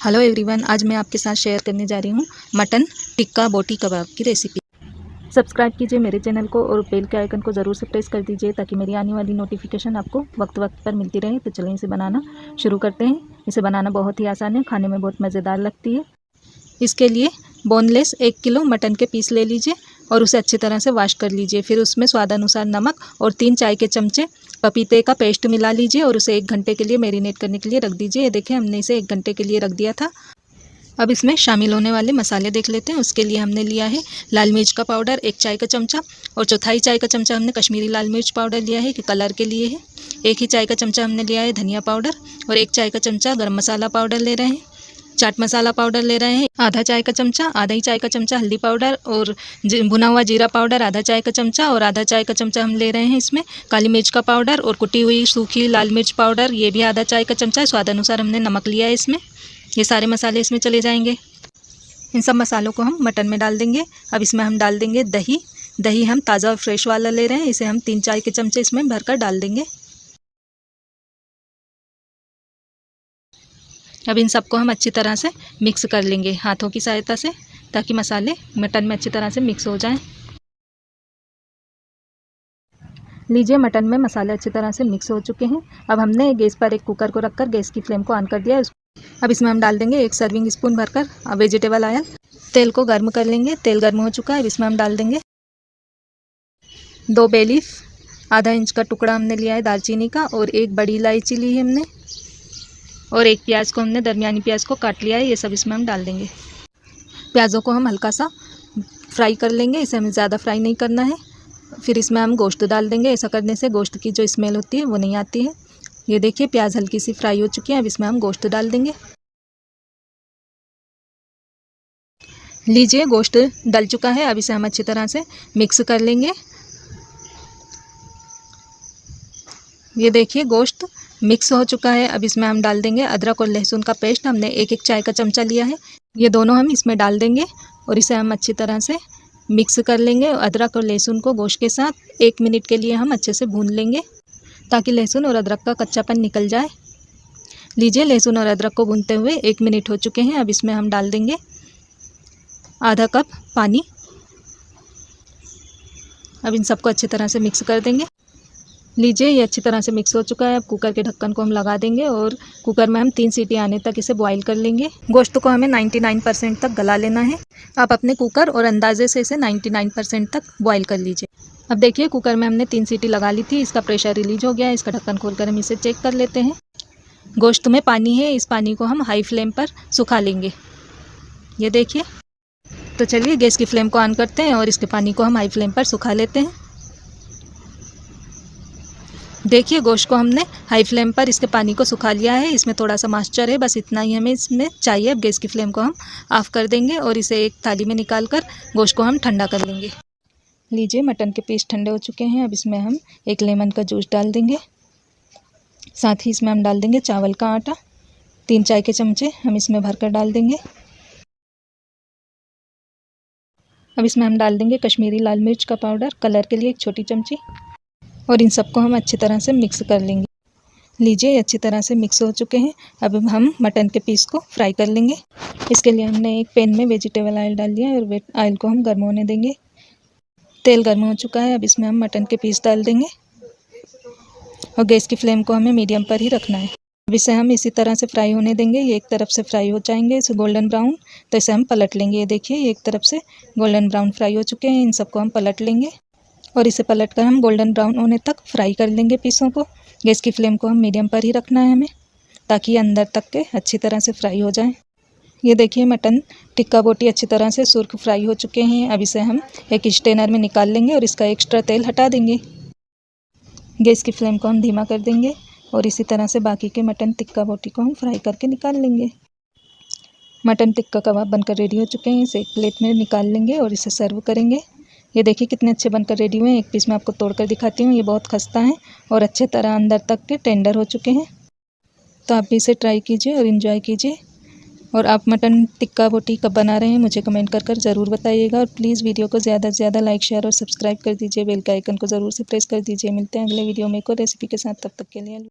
Hello everyone, आज मैं आपके साथ शेयर करने जा रही हूँ मटन टिक्का बोटी कबाब की रेसिपी। सब्सक्राइब कीजिए मेरे चैनल को और बेल के आइकन को ज़रूर से प्रेस कर दीजिए ताकि मेरी आने वाली नोटिफिकेशन आपको वक्त वक्त पर मिलती रहे। तो चलिए इसे बनाना शुरू करते हैं। इसे बनाना बहुत ही आसान है, खाने में बहुत मज़ेदार लगती है। इसके लिए बोनलेस 1 किलो मटन के पीस ले लीजिए और उसे अच्छी तरह से वॉश कर लीजिए। फिर उसमें स्वादानुसार नमक और 3 चाय के चमचे पपीते का पेस्ट मिला लीजिए और उसे 1 घंटे के लिए मैरिनेट करने के लिए रख दीजिए। ये देखिए, हमने इसे 1 घंटे के लिए रख दिया था। अब इसमें शामिल होने वाले मसाले देख लेते हैं। उसके लिए हमने लिया है लाल मिर्च का पाउडर 1 चाय का चमचा और चौथाई चाय का चमचा हमने कश्मीरी लाल मिर्च पाउडर लिया है कि कलर के लिए है। 1 ही चाय का चमचा हमने लिया है धनिया पाउडर और 1 चाय का चमचा गरम मसाला पाउडर ले रहे हैं। चाट मसाला पाउडर ले रहे हैं आधा चाय का चमचा, आधा ही चाय का चमचा हल्दी पाउडर और भुना हुआ जीरा पाउडर आधा चाय का चमचा और आधा चाय का चमचा हम ले रहे हैं इसमें काली मिर्च का पाउडर और कुटी हुई सूखी लाल मिर्च पाउडर, ये भी आधा चाय का चमचा है। स्वादानुसार हमने नमक लिया है इसमें। ये सारे मसाले इसमें चले जाएंगे। इन सब मसालों को हम मटन में डाल देंगे। अब इसमें हम डाल देंगे दही। दही हम ताज़ा और फ्रेश वाला ले रहे हैं, इसे हम 3 चाय के चमचे इसमें भरकर डाल देंगे। अब इन सबको हम अच्छी तरह से मिक्स कर लेंगे हाथों की सहायता से ताकि मसाले मटन में अच्छी तरह से मिक्स हो जाएं। लीजिए, मटन में मसाले अच्छी तरह से मिक्स हो चुके हैं। अब हमने गैस पर एक कुकर को रखकर गैस की फ्लेम को ऑन कर दिया है। अब इसमें हम डाल देंगे 1 सर्विंग स्पून भरकर वेजिटेबल ऑयल। तेल को गर्म कर लेंगे। तेल गर्म हो चुका है। अब इसमें हम डाल देंगे 2 बे लीफ, आधा इंच का टुकड़ा हमने लिया है दालचीनी का और 1 बड़ी इलायची ली है हमने और 1 प्याज को हमने दरमियानी प्याज को काट लिया है। ये सब इसमें हम डाल देंगे। प्याज़ों को हम हल्का सा फ्राई कर लेंगे, इसे हमें ज़्यादा फ्राई नहीं करना है। फिर इसमें हम गोश्त डाल देंगे। ऐसा करने से गोश्त की जो स्मेल होती है वो नहीं आती है। ये देखिए, प्याज हल्की सी फ्राई हो चुकी है। अब इसमें हम गोश्त डाल देंगे। लीजिए, गोश्त डल चुका है। अब इसे हम अच्छी तरह से मिक्स कर लेंगे। ये देखिए, गोश्त मिक्स हो चुका है। अब इसमें हम डाल देंगे अदरक और लहसुन का पेस्ट। हमने 1 चाय का चमचा लिया है। ये दोनों हम इसमें डाल देंगे और इसे हम अच्छी तरह से मिक्स कर लेंगे। अदरक और लहसुन को गोश्त के साथ 1 मिनट के लिए हम अच्छे से भून लेंगे ताकि लहसुन और अदरक का कच्चापन निकल जाए। लीजिए, लहसुन और अदरक को भूनते हुए 1 मिनट हो चुके हैं। अब इसमें हम डाल देंगे आधा कप पानी। अब इन सबको अच्छी तरह से मिक्स कर देंगे। लीजिए, ये अच्छी तरह से मिक्स हो चुका है। अब कुकर के ढक्कन को हम लगा देंगे और कुकर में हम 3 सीटी आने तक इसे बॉईल कर लेंगे। गोश्त को हमें 99% तक गला लेना है। आप अपने कुकर और अंदाजे से इसे 99% तक बॉईल कर लीजिए। अब देखिए, कुकर में हमने 3 सीटी लगा ली थी। इसका प्रेशर रिलीज हो गया है। इसका ढक्कन खोलकर हम इसे चेक कर लेते हैं। गोश्त में पानी है, इस पानी को हम हाई फ्लेम पर सुखा लेंगे। ये देखिए, तो चलिए गैस की फ्लेम को ऑन करते हैं और इसके पानी को हम हाई फ्लेम पर सुखा लेते हैं। देखिए, गोश्त को हमने हाई फ्लेम पर इसके पानी को सुखा लिया है। इसमें थोड़ा सा मॉइस्चर है, बस इतना ही हमें इसमें चाहिए। अब गैस की फ्लेम को हम ऑफ कर देंगे और इसे एक थाली में निकाल कर गोश्त को हम ठंडा कर लेंगे। लीजिए, मटन के पीस ठंडे हो चुके हैं। अब इसमें हम 1 लेमन का जूस डाल देंगे। साथ ही इसमें हम डाल देंगे चावल का आटा 3 चाय के चमचे हम इसमें भरकर डाल देंगे। अब इसमें हम डाल देंगे कश्मीरी लाल मिर्च का पाउडर कलर के लिए 1 छोटी चमची और इन सबको हम अच्छी तरह से मिक्स कर लेंगे। लीजिए, ये अच्छी तरह से मिक्स हो चुके हैं। अब हम मटन के पीस को फ्राई कर लेंगे। इसके लिए हमने एक पैन में वेजिटेबल ऑयल डाल दिया है और ऑयल को हम गर्म होने देंगे। तेल गर्म हो चुका है। अब इसमें हम मटन के पीस डाल देंगे और गैस की फ्लेम को हमें मीडियम पर ही रखना है। अब इसे हम इसी तरह से फ्राई होने देंगे। ये एक तरफ से फ्राई हो जाएंगे इसे गोल्डन ब्राउन, तो इसे हम पलट लेंगे। ये देखिए, ये एक तरफ से गोल्डन ब्राउन फ्राई हो चुके हैं। इन सबको हम पलट लेंगे और इसे पलट कर हम गोल्डन ब्राउन होने तक फ्राई कर लेंगे पीसों को। गैस की फ्लेम को हम मीडियम पर ही रखना है हमें ताकि अंदर तक के अच्छी तरह से फ्राई हो जाएं। ये देखिए, मटन टिक्का बोटी अच्छी तरह से सुर्ख फ्राई हो चुके हैं। अब इसे हम एक स्ट्रेनर में निकाल लेंगे और इसका एक्स्ट्रा तेल हटा देंगे। गैस की फ्लेम को हम धीमा कर देंगे और इसी तरह से बाकी के मटन टिक्का बोटी को हम फ्राई करके निकाल लेंगे। मटन टिक्का कबाब बनकर रेडी हो चुके हैं। इसे एक प्लेट में निकाल लेंगे और इसे सर्व करेंगे। ये देखिए, कितने अच्छे बनकर रेडी हुए हैं। एक पीस मैं आपको तोड़कर दिखाती हूँ। ये बहुत खस्ता है और अच्छे तरह अंदर तक के टेंडर हो चुके हैं। तो आप भी इसे ट्राई कीजिए और इन्जॉय कीजिए। और आप मटन टिक्का बोटी कब बना रहे हैं मुझे कमेंट कर ज़रूर बताइएगा। और प्लीज़ वीडियो को ज़्यादा से ज़्यादा लाइक शेयर और सब्सक्राइब कर दीजिए। बेल के आइकन को ज़रूर से प्रेस कर दीजिए। मिलते हैं अगले वीडियो में एक और रेसिपी के साथ। तब तक के लिए